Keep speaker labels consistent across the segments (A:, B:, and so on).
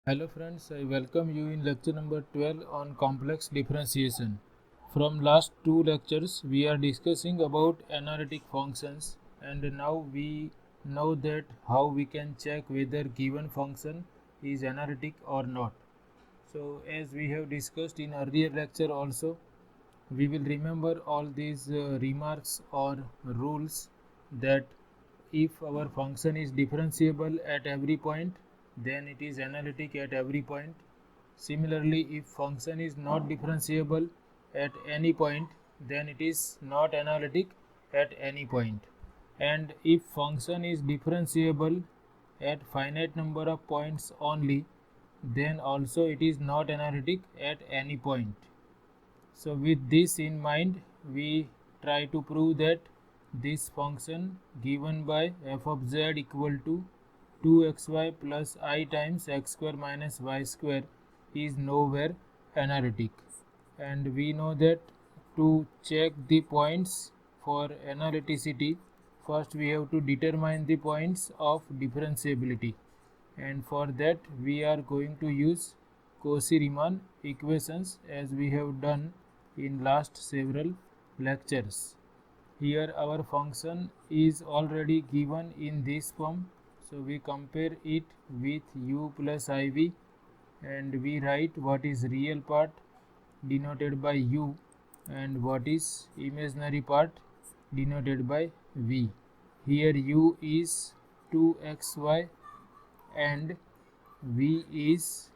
A: Hello friends, I welcome you in lecture number 12 on complex differentiation. From last two lectures we are discussing about analytic functions, and now we know that how we can check whether given function is analytic or not. So as we have discussed in earlier lecture also, we will remember all these remarks or rules that if our function is differentiable at every point, then it is analytic at every point. Similarly, if function is not differentiable at any point, then it is not analytic at any point. And if function is differentiable at finite number of points only, then also it is not analytic at any point. So with this in mind, we try to prove that this function given by f of z equal to 2xy plus I times x square minus y square is nowhere analytic. And we know that to check the points for analyticity, first we have to determine the points of differentiability, and for that we are going to use Cauchy-Riemann equations as we have done in last several lectures. Here our function is already given in this form, so we compare it with u plus iv, and we write what is real part denoted by u and what is imaginary part denoted by v. Here u is 2xy and v is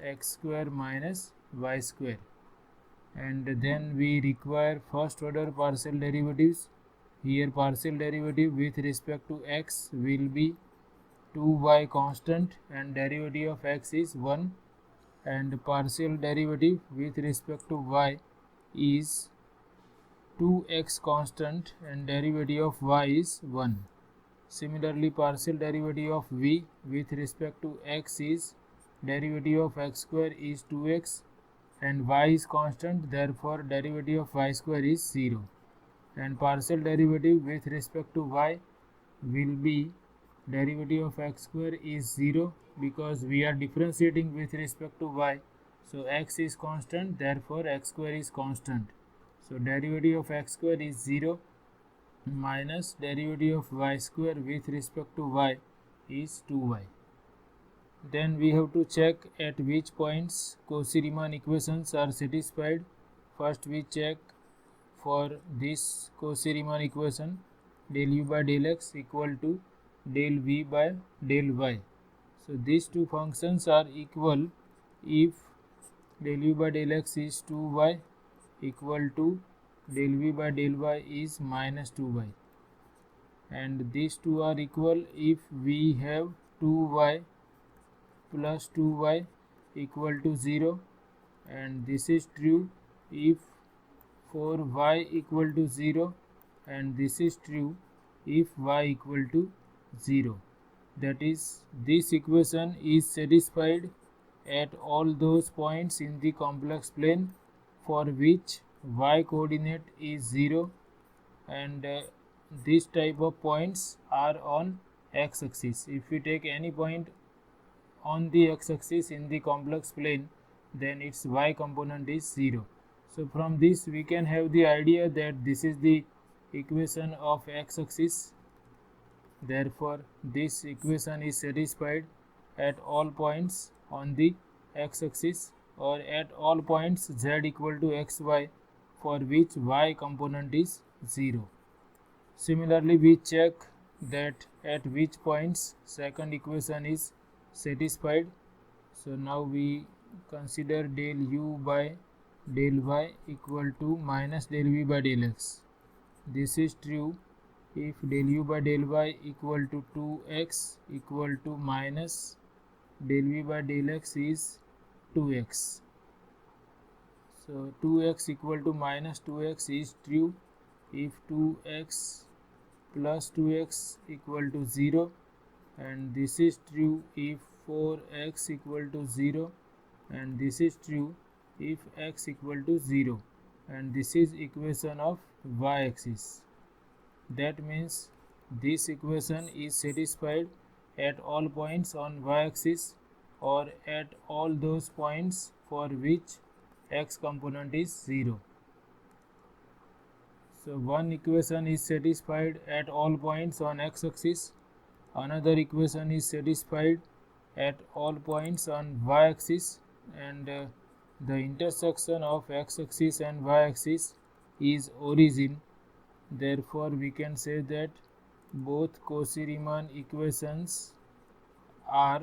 A: x square minus y square, and then we require first order partial derivatives. Here partial derivative with respect to x will be 2y constant and derivative of x is 1, and partial derivative with respect to y is 2x constant and derivative of y is 1. Similarly, partial derivative of v with respect to x is derivative of x square is 2x and y is constant, therefore derivative of y square is 0. And partial derivative with respect to y will be derivative of x square is 0 because we are differentiating with respect to y. So x is constant, therefore x square is constant. So derivative of x square is 0 minus derivative of y square with respect to y is 2y. Then we have to check at which points Cauchy-Riemann equations are satisfied. First we check for this Cauchy-Riemann equation del u by del x equal to del v by del y. So these two functions are equal if del u by del x is 2y equal to del v by del y is minus 2y, and these two are equal if we have 2y plus 2y equal to 0, and this is true if for y equal to 0, and this is true if y equal to 0. That is, this equation is satisfied at all those points in the complex plane for which y coordinate is 0, and this type of points are on x axis. If we take any point on the x axis in the complex plane, then its y component is 0. So from this we can have the idea that this is the equation of x axis. Therefore this equation is satisfied at all points on the x axis or at all points z equal to xy for which y component is 0. Similarly, we check that at which points second equation is satisfied. So now we consider del u by del y equal to minus del v by del x. This is true if del u by del y equal to 2x equal to minus del v by del x is 2x. So 2x equal to minus 2x is true if 2x plus 2x equal to 0, and this is true if 4x equal to 0, and this is true if x equal to 0, and this is equation of y axis. That means this equation is satisfied at all points on y axis or at all those points for which x component is 0. So one equation is satisfied at all points on x-axis, another equation is satisfied at all points on y-axis, and the intersection of x-axis and y-axis is origin. Therefore, we can say that both Cauchy-Riemann equations are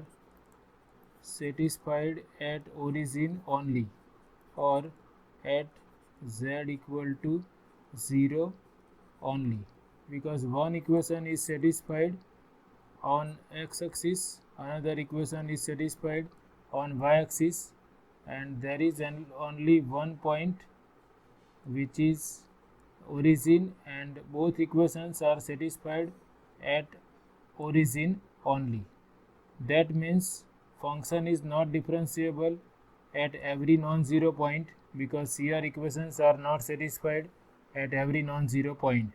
A: satisfied at origin only, or at z equal to 0 only, because one equation is satisfied on x-axis, another equation is satisfied on y-axis, and there is only one point which is origin, and both equations are satisfied at origin only. That means function is not differentiable at every non-zero point, because CR equations are not satisfied at every non-zero point.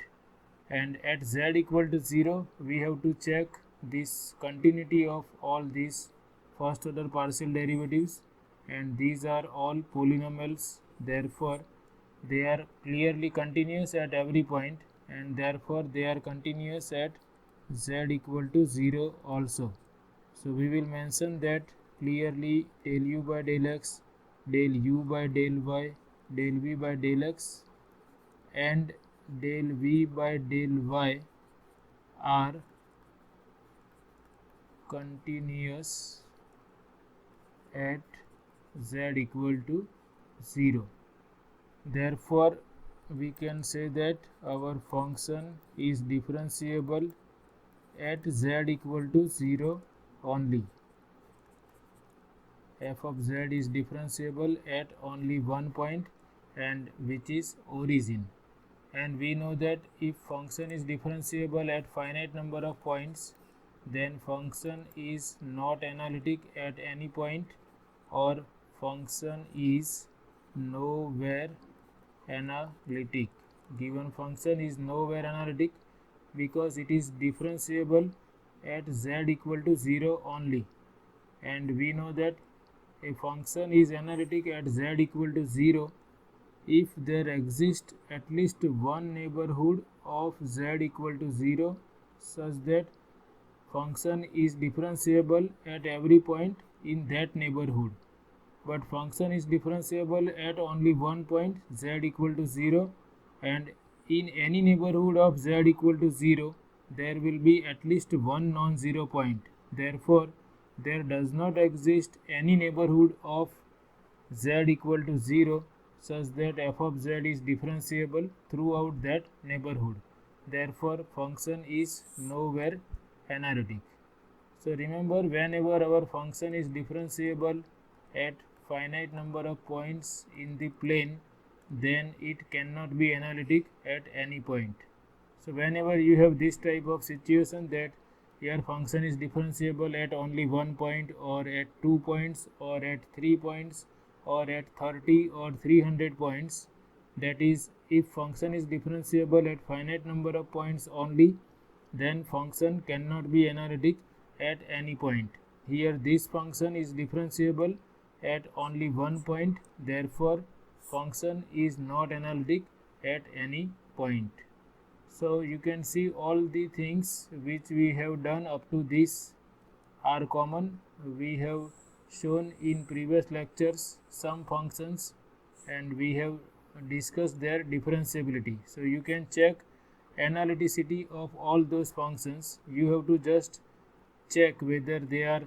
A: And at z equal to 0, we have to check this continuity of all these first order partial derivatives, and these are all polynomials. Therefore, they are clearly continuous at every point, and therefore they are continuous at z equal to 0 also. So we will mention that clearly del u by del x, del u by del y, del v by del x, and del v by del y are continuous at z equal to 0. Therefore, we can say that our function is differentiable at z equal to 0 only. F of z is differentiable at only one point, and which is origin. And we know that if function is differentiable at finite number of points, then function is not analytic at any point, or function is nowhere analytic. Given function is nowhere analytic because it is differentiable at z equal to 0 only, and we know that a function is analytic at z equal to 0 if there exists at least one neighborhood of z equal to 0 such that function is differentiable at every point in that neighborhood. But function is differentiable at only one point, z equal to 0, and in any neighborhood of z equal to 0 there will be at least one non-zero point. Therefore, there does not exist any neighborhood of z equal to 0 such that f of z is differentiable throughout that neighborhood. Therefore, function is nowhere analytic. So remember, whenever our function is differentiable at finite number of points in the plane, then it cannot be analytic at any point. So whenever you have this type of situation that your function is differentiable at only one point, or at 2 points, or at 3 points, or at 30 or 300 points, that is, if function is differentiable at finite number of points only, then function cannot be analytic at any point. Here this function is differentiable at only one point, therefore function is not analytic at any point. So you can see all the things which we have done up to this are common. We have shown in previous lectures some functions, and we have discussed their differentiability. So you can check analyticity of all those functions. You have to just check whether they are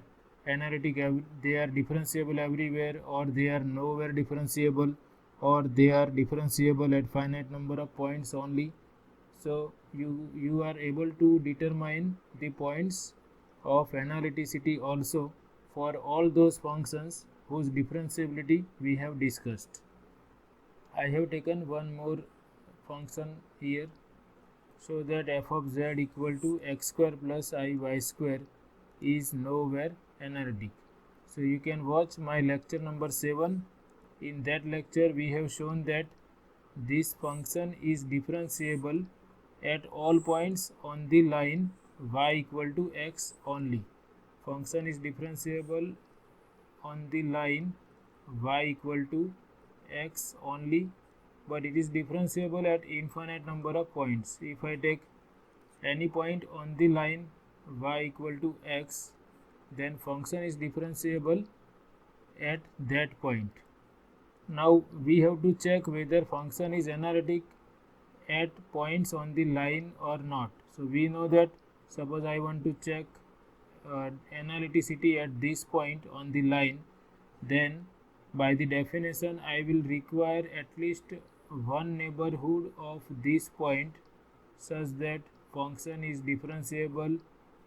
A: analytic, they are differentiable everywhere, or they are nowhere differentiable, or they are differentiable at finite number of points only. So you are able to determine the points of analyticity also for all those functions whose differentiability we have discussed. I have taken one more function here, so that f of z equal to x square plus I y square is nowhere analytic. So you can watch my lecture number 7. In that lecture we have shown that this function is differentiable at all points on the line y equal to x only. Function is differentiable on the line y equal to x only, but it is differentiable at infinite number of points. If I take any point on the line y equal to x, then function is differentiable at that point. Now we have to check whether function is analytic at points on the line or not. So we know that suppose I want to check analyticity at this point on the line, then by the definition I will require at least one neighborhood of this point such that function is differentiable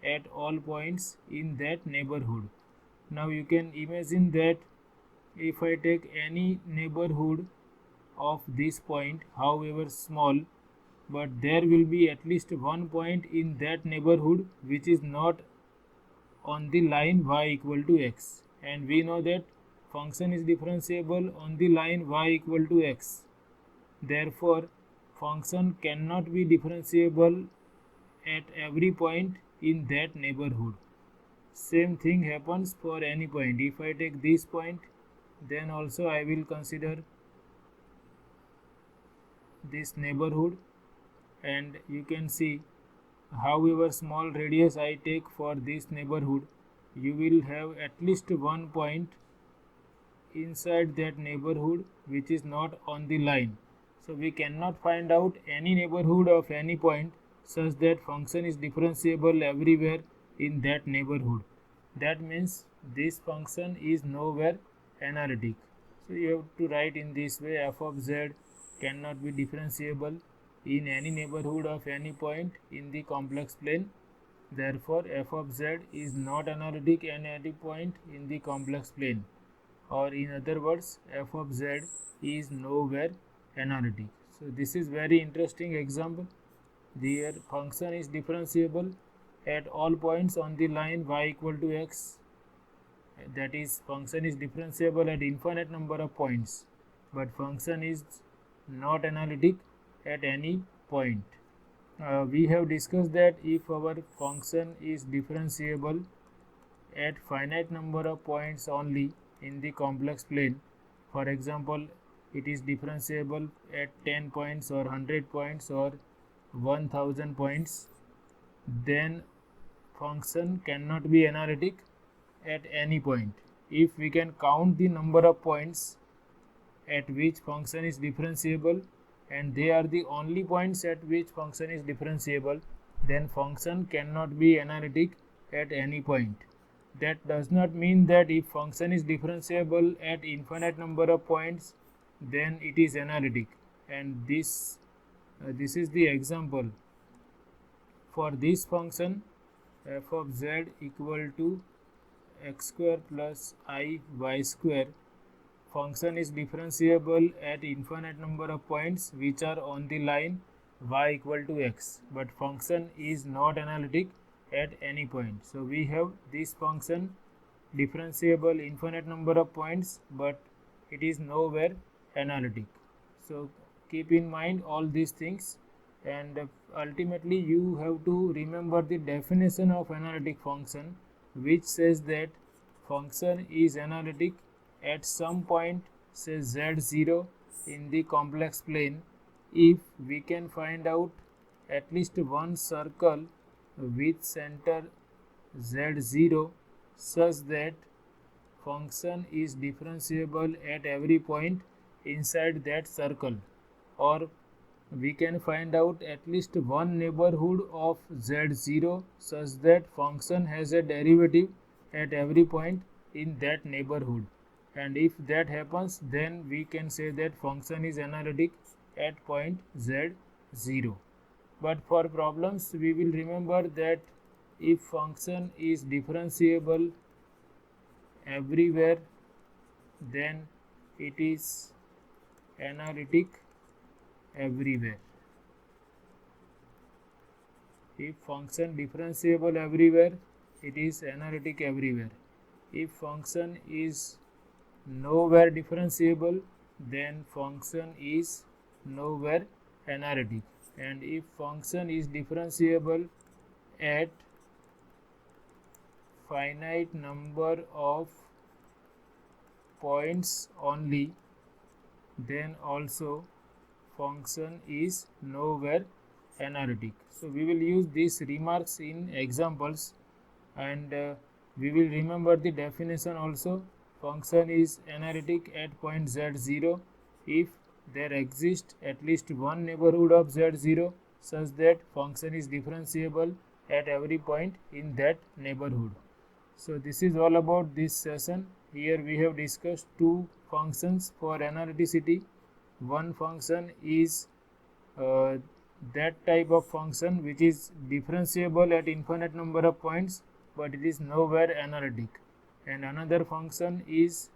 A: at all points in that neighborhood. Now you can imagine that if I take any neighborhood of this point, however small, but there will be at least one point in that neighborhood which is not on the line y equal to x, and we know that function is differentiable on the line y equal to x. Therefore, function cannot be differentiable at every point in that neighborhood. Same thing happens for any point. If I take this point, then also I will consider this neighborhood, and you can see however small radius I take for this neighborhood, you will have at least one point inside that neighborhood which is not on the line. So we cannot find out any neighborhood of any point such that function is differentiable everywhere in that neighborhood. That means this function is nowhere analytic. So you have to write in this way: f of z cannot be differentiable in any neighborhood of any point in the complex plane. Therefore, f of z is not analytic at any point in the complex plane, or in other words, f of z is nowhere analytic. So this is very interesting example. Their function is differentiable at all points on the line y equal to x. That is, function is differentiable at infinite number of points, but function is not analytic at any point. We have discussed that if our function is differentiable at finite number of points only in the complex plane, for example, it is differentiable at 10 points or 100 points or 1000 points, then function cannot be analytic at any point. If we can count the number of points at which function is differentiable and they are the only points at which function is differentiable, then function cannot be analytic at any point. That does not mean that if function is differentiable at infinite number of points, then it is analytic. And this is the example. For this function, f of z equal to x square plus I y square, function is differentiable at infinite number of points which are on the line y equal to x, but function is not analytic at any point. So we have this function differentiable infinite number of points, but it is nowhere analytic. So keep in mind all these things, and ultimately you have to remember the definition of analytic function, which says that function is analytic at some point, say z0 in the complex plane, if we can find out at least one circle with center z0 such that function is differentiable at every point inside that circle, or we can find out at least one neighborhood of z0 such that function has a derivative at every point in that neighborhood. And if that happens, then we can say that function is analytic at point z0. But for problems, we will remember that if function is differentiable everywhere, then it is analytic everywhere. If function differentiable everywhere, it is analytic everywhere. If function is nowhere differentiable, then function is nowhere analytic. And if function is differentiable at finite number of points only, then also function is nowhere analytic. So we will use these remarks in examples, and we will remember the definition also. Function is analytic at point z0 if there exists at least one neighborhood of z0 such that function is differentiable at every point in that neighborhood. So this is all about this session. Here we have discussed two functions for analyticity. One function is that type of function which is differentiable at infinite number of points, but it is nowhere analytic, and another function is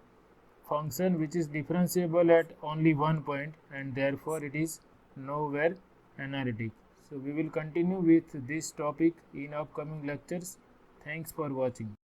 A: function which is differentiable at only one point and therefore it is nowhere analytic. So we will continue with this topic in upcoming lectures. Thanks for watching.